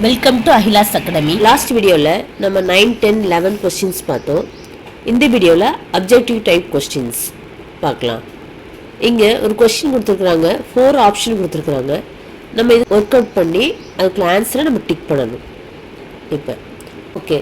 Welcome to Akila's academy. Last வீடியோவில் நம்ம 9, 10, 11 questions பார்த்தோம். இந்த வீடியோவில் அப்ஜெக்டிவ் டைப் கொஸ்டின்ஸ் பார்க்கலாம். இங்கே ஒரு கொஸ்டின் கொடுத்துருக்குறாங்க, 4 ஆப்ஷன் கொடுத்துருக்குறாங்க. நம்ம இது ஒர்க் அவுட் பண்ணி அதுக்குள்ள ஆன்சரை நம்ம டிக் பண்ணணும். இப்போ okay,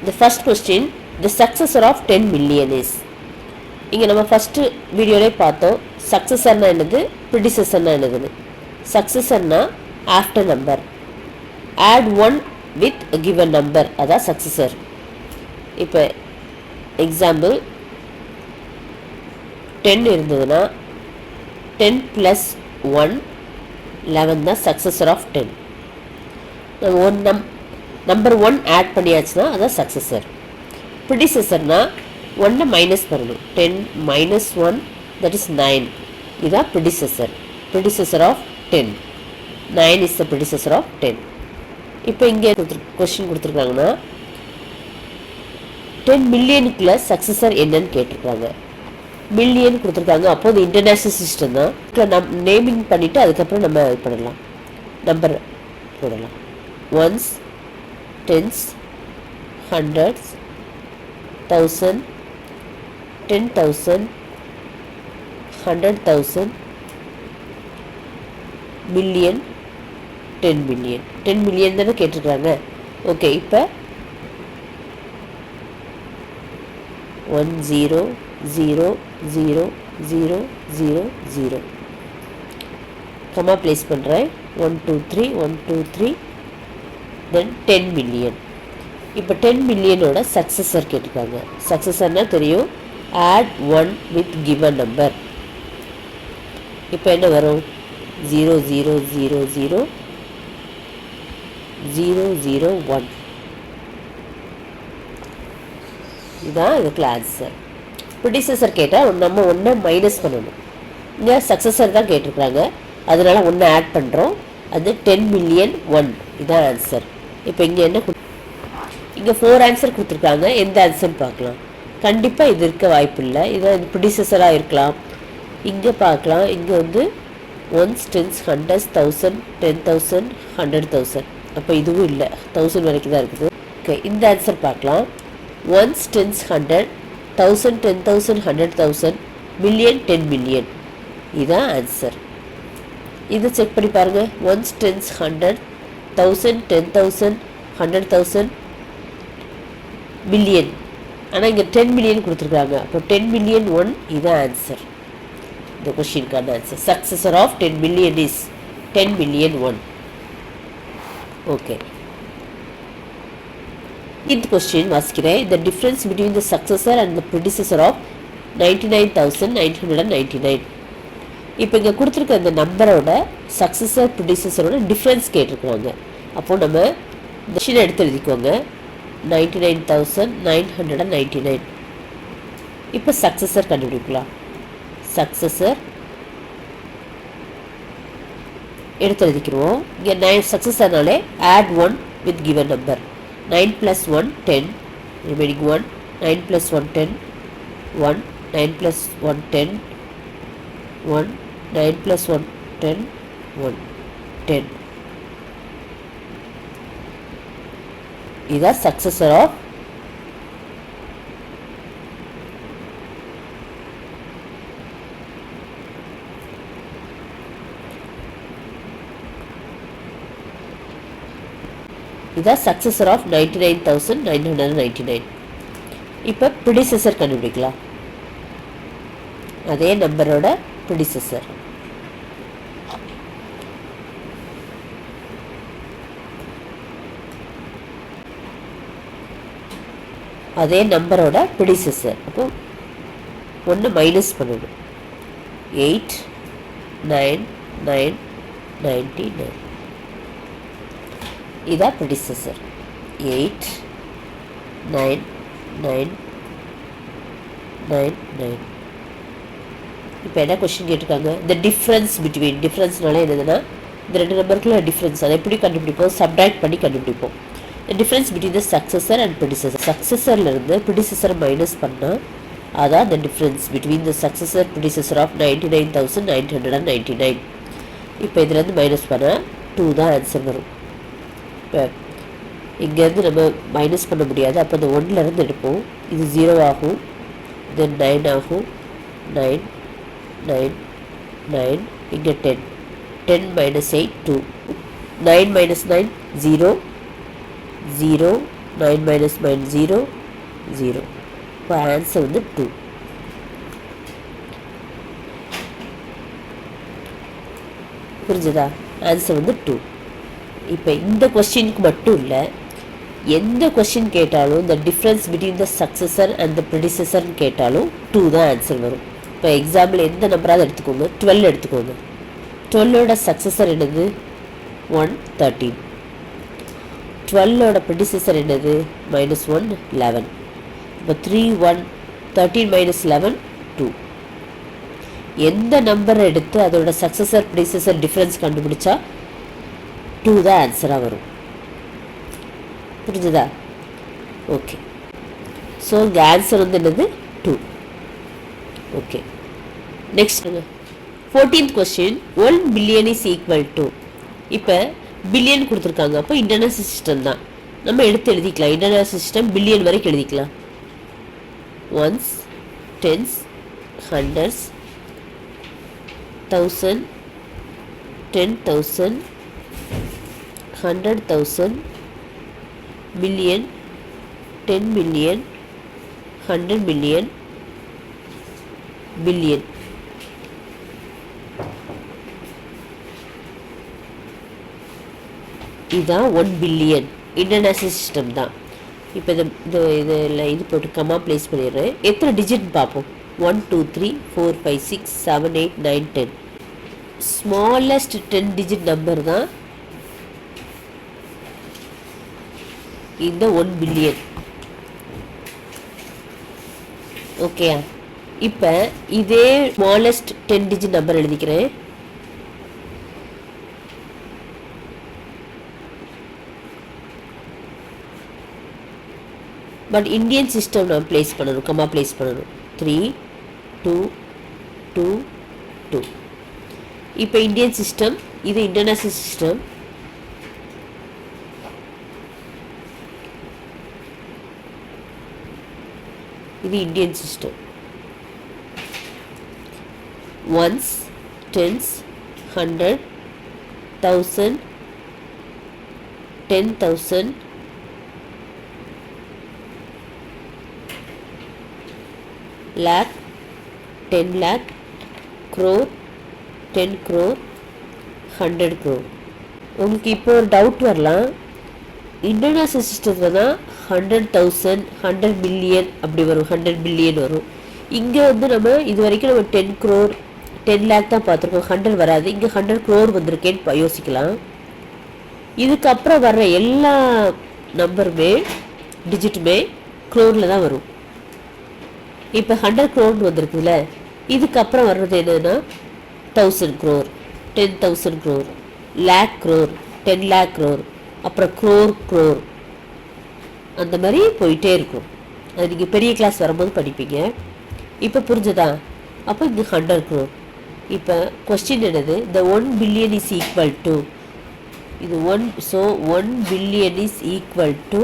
the first question, the successor of 10 million is. இங்கே நம்ம ஃபஸ்ட்டு வீடியோலே பார்த்தோம், சக்ஸஸர்னா என்னது, ப்ரிடிசஸர்னா என்னதுன்னு. சக்ஸஸர்னா after number, add 1 with a given number, அதான் successor. இப்போ எக்ஸாம்பிள் 10 இருந்ததுன்னா 10 plus 1 11 தான் successor of 10. நம்ம நம்பர் 1 ஆட் பண்ணியாச்சுன்னா அதான் successor. predecessorனா 1 மைனஸ் பண்ணணும், 10 minus 1 that is 9, இதுதான் predecessor of 10. 9 is the predecessor of 10. இப்போ இங்கே கொஸ்டின் கொடுத்துருக்காங்கன்னா 10 மில்லியனுக்குள்ள சக்ஸஸர் என்னன்னு கேட்டிருக்காங்க. மில்லியன் கொடுத்துருக்காங்க, அப்போ இது இன்டர்நேஷ்னல் சிஸ்டம் தான். நம் நேமிங் பண்ணிவிட்டு அதுக்கப்புறம் நம்ம இது பண்ணலாம், நம்பர் போடலாம். Ones, tens, hundreds, 1000, 10,000, 100,000, million, 10 million. 10 million தானே கேட்டிருக்காங்க. ஓகே, இப்போ 1 0 0 0 0 0 0 கமா பிளேஸ் பண்ணுறேன். 1 2 3 1 2 3 தென் 10 million. இப்போ 10 மில்லியனோட சக்ஸஸர் கேட்டிருக்காங்க. சக்ஸஸர்னால் தெரியும், ஆட் 1 வித் கிவன் நம்பர். இப்போ என்ன வரும், 0 0 0 0 0 0 1. இதுதான் இதுக்குள்ள ஆன்சர். ப்ரிடிசஸர் கேட்டால் நம்ம 1 மைனஸ் பண்ணணும். இங்கே சக்ஸஸர் தான் கேட்டிருக்கிறாங்க, அதனால 1 ஆட் பண்ணுறோம். அது 10 million 1, இதுதான் ஆன்சர். இப்போ இங்கே என்ன, இங்கே 4 ஆன்சர் கொடுத்துருக்காங்க. எந்த ஆன்சர்னு பார்க்கலாம். கண்டிப்பாக இது இருக்க வாய்ப்பு இல்லை, இது ப்ரிடிசஸராக இருக்கலாம். இங்கே பார்க்கலாம், இங்கே வந்து 1s, 10s, 100s, 1000, 10,000, 100,000. அப்போ இதுவும் இல்லை, 1000 வரைக்கும் தான் இருக்குது. ஓகே, இந்த ஆன்சர் பார்க்கலாம். 1s, 10s, 100, 1000, 10,000, 100,000, மில்லியன், 10 million, இதுதான் ஆன்சர். இதை செக் பண்ணி பாருங்கள். 1s, 10s, 100, 1000, 10,000, 100,000, million. ஆனால் இங்கே 10 million கொடுத்துருக்காங்க. அப்போ 10 million 1, இதுதான் ஆன்சர். இந்த கொஸ்டினுக்கான answer, successor of 10 million is 10 million 1. Okay, இந்த கொஸ்டின் வாசிக்கிறேன். The difference between the successor and the predecessor of 99,999. இப்போ இங்கே கொடுத்துருக்க இந்த நம்பரோட சக்ஸஸர் ப்ரிடிசஸரோட டிஃப்ரென்ஸ் கேட்டிருக்காங்க. அப்போது நம்ம இந்த கொஸ்டினை எடுத்து எழுதிக்கோங்க. 99,999. இப்போ சக்ஸஸர் கண்டுபிடிக்கலாம். சக்ஸஸர் எடுத்து எழுதிக்கிறோம். இங்கே 9 சக்ஸஸர்னாலே add 1 with given number. 9 plus 1 10, remaining 1, 9 plus 1 10, 1, 9 plus 1 10, 1, 9 plus 1 10, 1, 10. இதுதான் சக்ஸஸர் ஆஃப் இதுதான் சக்ஸஸர் ஆஃப் 99,999. இப்போ ப்ரிடிசஸர் கண்டுபிடிக்கலாம். அதே நம்பரோட ப்ரிடிசஸர். அதே நம்பரோட ப்ரிடிசஸர். அப்போ 1 மைனஸ் பண்ணணும். 8 9 9 99. இதான் ப்ரிடிசஸர். 8 9 9 9 9. இப்போ என்ன கொஸ்டின் கேட்டிருக்காங்க, த டிஃப்ரென்ஸ் பிட்வீன். டிஃப்ரென்ஸ்னால என்னதுன்னா இந்த ரெண்டு நம்பருக்குள்ள டிஃப்ரென்ஸ், அதை எப்படி கண்டுபிடிப்போம், சப்ட்ராக்ட் பண்ணி கண்டுபிடிப்போம். The difference between the successor and predecessor. சக்ஸஸர்லேருந்து ப்ரிடிசஸர் மைனஸ் பண்ணால் அதான் the difference between the successor predecessor of 99,999. இப்போ இதுலேருந்து மைனஸ் பண்ணால் 2 தான் ஆன்சர் வரும். இப்போ இங்கேருந்து நம்ம மைனஸ் பண்ண முடியாது, அப்போ இந்த 1லேருந்து எடுப்போம். இது 0 ஆகும், தென் 9 ஆகும், 9 9 9, இங்கே 10 10 minus 8 2, 9 minus 9 0 0, 9 minus 9 0 0. இப்போ ஆன்சர் வந்து 2. புரிஞ்சுதா? ஆன்சர் வந்து 2. இப்போ இந்த கொஸ்டினுக்கு மட்டும் இல்லை, எந்த கொஸ்டின் கேட்டாலும் இந்த difference between the successor and the ப்ரெடிசஸர்னு கேட்டாலும் 2 தான் ஆன்சர் வரும். இப்போ எக்ஸாம்பிள் எந்த நம்பராவது எடுத்துக்கோங்க, 12 எடுத்துக்கோங்க. 12ஓட சக்ஸஸர் என்னது? 1 13. 12ஓட ப்ரெடிசஸர் என்னது? -1 11. இப்போ 3 1 13 minus 11 2. எந்த நம்பரை எடுத்து அதோட சக்ஸஸர் ப்ரெடிசஸர் டிஃப்ரென்ஸ் கண்டுபிடிச்சா 2 தான் ஆன்சராக வரும். புரிஞ்சுதா? ஓகே. ஸோ இங்கே ஆன்சர் வந்து என்னது? 2. Okay. Next 14th question, 1 billion is equal to. இப்போ பில்லியன் கொடுத்துருக்காங்க, அப்போ இன்டர்நேஷனல் சிஸ்டம் தான். நம்ம எடுத்து எழுதிக்கலாம், இன்டர்நேஷனல் சிஸ்டம் பில்லியன் வரைக்கும் எழுதிக்கலாம். Ones, tens, hundreds, 1000, 10,000, 100,000, million, 10 million, 100 million, billion. இதுதான் 1 பில்லியன் இன்டர்நேஷ்னல் சிஸ்டம் தான். இப்போ இது போட்டு கமா பிளேஸ் பண்ணிடுறேன். எத்தனை டிஜிட் பார்ப்போம்? 1 2 3 4 5 6 7 8 9 10. ஸ்மாலஸ்ட் 10 டிஜிட் நம்பர் தான் இந்த 1 பில்லியன். ஓகே. இப்போ இதே ஸ்மாலஸ்ட் 10 டிஜிட் நம்பர் எழுதிக்கிறேன். பட் இந்தியன் சிஸ்டம் நான் பிளேஸ் பண்ணணும், கமா பிளேஸ் பண்ணணும். 3 2 2 2. இப்போ இந்தியன் சிஸ்டம், இது இன்டர்நேஷ்னல் சிஸ்டம். இது Indian system. Ones, tens, 100, 1000, 10,000, lakh, 10 lakh, crore, 10 crore, 100 crore. உங்களுக்கு இப்போ ஒரு டவுட் வரலாம், இன்டர்நேஷ்னல் சிஸ்டத்தில் தான் 100,000, 100 மில்லியன் அப்படி வரும், 100 பில்லியன் வரும். இங்கே வந்து நம்ம இது வரைக்கும் நம்ம 10 crore 10 lakh தான் பார்த்துருக்கோம், 100 வராது. இங்கே 100 crore வந்திருக்கேன்னு யோசிக்கலாம். இதுக்கப்புறம் வர்ற எல்லா நம்பருமே டிஜிட்டுமே க்ரோரில் தான் வரும். இப்போ 100 crore வந்திருக்குதுல்ல, இதுக்கப்புறம் வர்றது என்னன்னா 1000 crore, 10,000 crore, lakh crore, 10 lakh crore, அப்புறம் crore, அந்த மாதிரி போயிட்டே இருக்கும். அது நீங்கள் பெரிய கிளாஸ் வரும்போது படிப்பீங்க. இப்போ புரிஞ்சுதா? அப்போ இங்கே 100 crore. இப்போ கொஸ்டின் என்னது? the 1 billion is equal to, இது 1, so 1 billion is equal to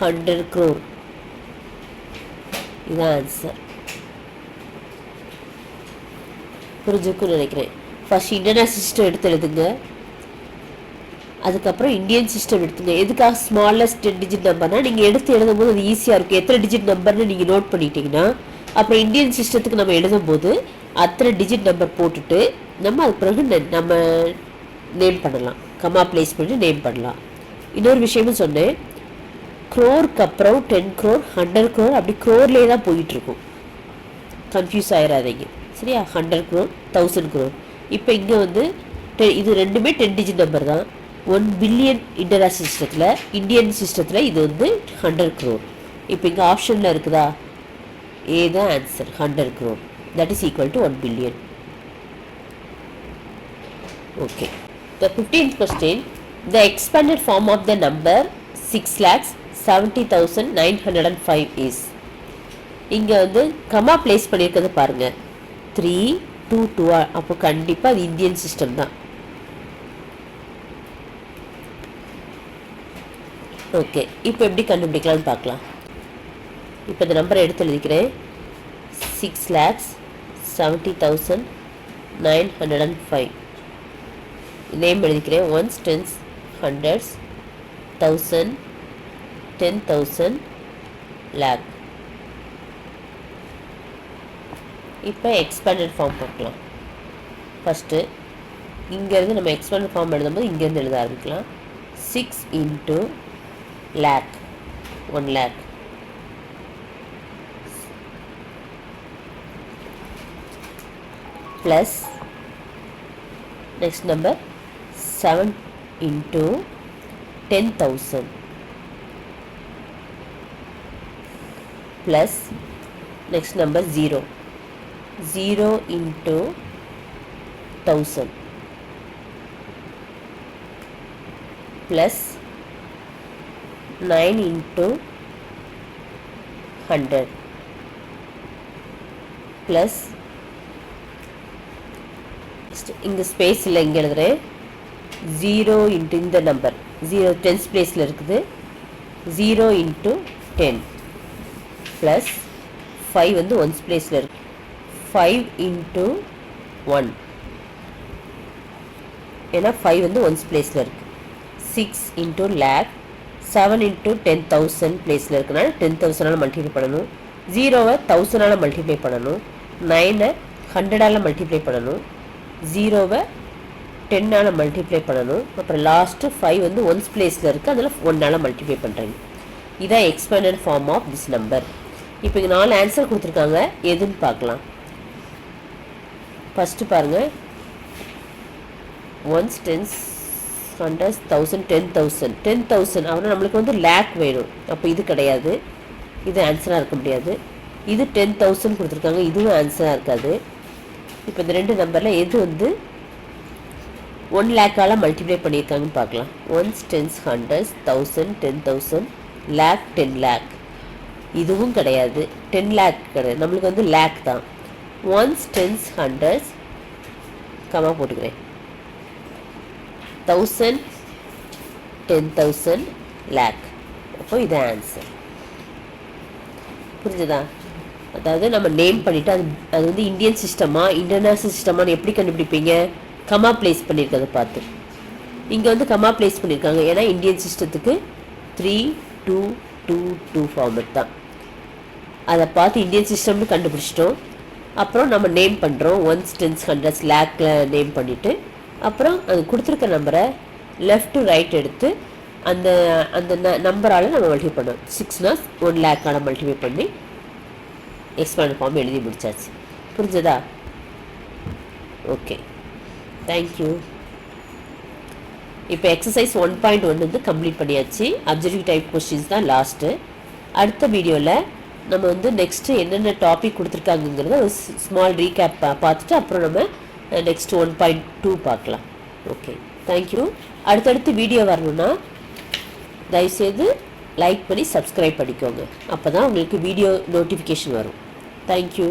100 crore. இதுதான் ஆன்சர். புரிஞ்சுக்குன்னு நினைக்கிறேன். ஃபர்ஸ்ட் இன்டர்நேஷ்னல் சிஸ்டம் எடுத்து எழுதுங்க, அதுக்கப்புறம் இந்தியன் சிஸ்டம் எடுத்துங்க. எதுக்காக ஸ்மாலஸ்ட் 10 டிஜிட் நம்பர்னா நீங்கள் எடுத்து எழுதும் போது அது ஈஸியாக இருக்கும். எத்தனை டிஜிட் நம்பர்னு நீங்கள் நோட் பண்ணிட்டீங்கன்னா அப்புறம் இந்தியன் சிஸ்டத்துக்கு நம்ம எழுதும் போது அத்தனை டிஜிட் நம்பர் போட்டுட்டு நம்ம அது பிறகு நம்ம நேம் பண்ணலாம், கமா பிளேஸ் பண்ணி நேம் பண்ணலாம். இன்னொரு விஷயமும் சொன்னேன், க்ரோருக்கு அப்புறம் 10 crore 100 crore அப்படி க்ரோர்லேயே தான் போயிட்டுருக்கும், கன்ஃபியூஸ் ஆகிடாதீங்க சரியா? 100 crore 1000 crore. இப்போ இங்கே வந்து இது ரெண்டுமே 10 டிஜிட் நம்பர் தான். 1 பில்லியன் இன்டர்நேஷ்னல் சிஸ்டத்தில், இந்தியன் சிஸ்டத்தில் இது வந்து 100 crore. இப்போ இங்கே ஆப்ஷனில் இருக்குதா? ஏ தான் answer, 100 crore. That is equal to 1 billion. Okay. The 15th question, the expanded form of the number 6,70,905 is. இங்கே வந்து கமா பிளேஸ் பண்ணியிருக்கிறது பாருங்கள், 3 2 2. அப்போ கண்டிப்பாக அது இந்தியன் சிஸ்டம் தான். ஓகே, இப்போ எப்படி கண்டுபிடிக்கலாம்னு பார்க்கலாம். இப்போ இந்த நம்பரை எடுத்து எழுதிக்கிறேன். 6,70,905. நேம் எழுதிக்கிறேன். Ones, tens, hundreds, 1000, 10,000, lakh. இப்போ எக்ஸ்பேண்டட் ஃபார்ம் பார்க்கலாம். ஃபஸ்ட்டு இங்கேருந்து நம்ம எக்ஸ்பேண்டட் ஃபார்ம் எழுதும்போது இங்கேருந்து எழுத ஆரம்பிக்கலாம். 6 into lakh, 1 lakh. Plus next number 7 into 10,000 plus next number 0 into 1000 plus 9 into 100 plus இங்கே ஸ்பேஸ் இல்லை, இங்கே எழுதுகிறேன். 0 into இந்த நம்பர் 0 10th பிளேஸில் இருக்குது. 0 into 10 ப்ளஸ் 5 வந்து 1th பிளேஸில் இருக்கு. 5 into 1 ஏன்னா 5 வந்து 1th பிளேஸில் இருக்குது. 6 into lakh, 7 into 10,000 பிளேஸில் இருக்குனால 10,000ஆல் மல்டிப்ளை பண்ணணும். 0வை 1000ஆல் மல்டிப்ளை பண்ணணும். 9ஐ 100ஆல் மல்டிப்ளை பண்ணணும். 0வை 10ஆல் மல்டிப்ளை பண்ணணும். அப்புறம் லாஸ்ட்டு 5 வந்து 1th பிளேஸில் இருக்குது, அதில் 1ஆல் மல்டிப்ளை பண்ணுறீங்க. இதான் expanded form of this number. இப்போ இங்கே 4 ஆன்சர் கொடுத்துருக்காங்க, எதுன்னு பார்க்கலாம். ஃபஸ்ட்டு பாருங்கள். 1s, 10s, 100s, 1000, 10,000. 10,000 ஆனால் நம்மளுக்கு வந்து லேக் வேணும். அப்போ இது கிடையாது, இது ஆன்சராக இருக்க முடியாது. இது 10,000 கொடுத்துருக்காங்க, இதுவும் ஆன்சராக இருக்காது. இப்போ இந்த ரெண்டு நம்பரில் எது வந்து 1 லேக்கால் மல்டிப்ளை பண்ணியிருக்காங்கன்னு பார்க்கலாம். 1s, 10s, 100s, 1000, 10,000, lakh, 10 lakh. இதுவும் கிடையாது, 10 lakh கிடையாது, நம்மளுக்கு வந்து லேக் தான். 1s, 10s, 100s, கமா போட்டுக்கிறேன். 1000, 10,000, lakh. அப்போ இது ஆன்சர். புரிஞ்சுதா? அதாவது நம்ம நேம் பண்ணிவிட்டு அது வந்து இந்தியன் சிஸ்டமா இன்டர்நேஷ்னல் சிஸ்டமானு எப்படி கண்டுபிடிப்பீங்க? கமா பிளேஸ் பண்ணியிருக்கதை பார்த்து. இங்கே வந்து கமா பிளேஸ் பண்ணியிருக்காங்க, ஏன்னா இந்தியன் சிஸ்டத்துக்கு 3-2-2-2 ஃபார்மெட் தான். அதை பார்த்து இந்தியன் சிஸ்டம்னு கண்டுபிடிச்சிட்டோம். அப்புறம் நம்ம நேம் பண்ணுறோம். 1s, 10s, 100s, லேக்கில் நேம் பண்ணிவிட்டு அப்புறம் அது கொடுத்துருக்க நம்பரை லெஃப்ட் டு ரைட் எடுத்து அந்த அந்த நம்பரால் நம்ம மல்டிப்ளை பண்ணோம். 6னா 1 லேக்கான மல்டிப்ளை பண்ணி எக்ஸ்பேண்ட் ஃபார்ம் எழுதி முடிச்சாச்சு. புரிஞ்சதா? Okay, thank you. இப்போ எக்ஸசைஸ் 1.1 வந்து கம்ப்ளீட் பண்ணியாச்சு. அப்ஜெக்டிவ் டைப் கொஸ்டின்ஸ் தான் லாஸ்ட்டு. அடுத்த வீடியோவில் நம்ம வந்து நெக்ஸ்ட்டு என்னென்ன டாபிக் கொடுத்துருக்காங்கிறத ஒரு ஸ்மால் ரீகேப் பார்த்துட்டு அப்புறம் நம்ம நெக்ஸ்ட் 1.2 பார்க்கலாம். Okay, thank you. அடுத்தடுத்து வீடியோ வரணுன்னா தயவுசெய்து லைக் பண்ணி சப்ஸ்கிரைப் பண்ணிக்கோங்க. அப்போ தான் உங்களுக்கு வீடியோ நோட்டிஃபிகேஷன் வரும். தேங்க்யூ.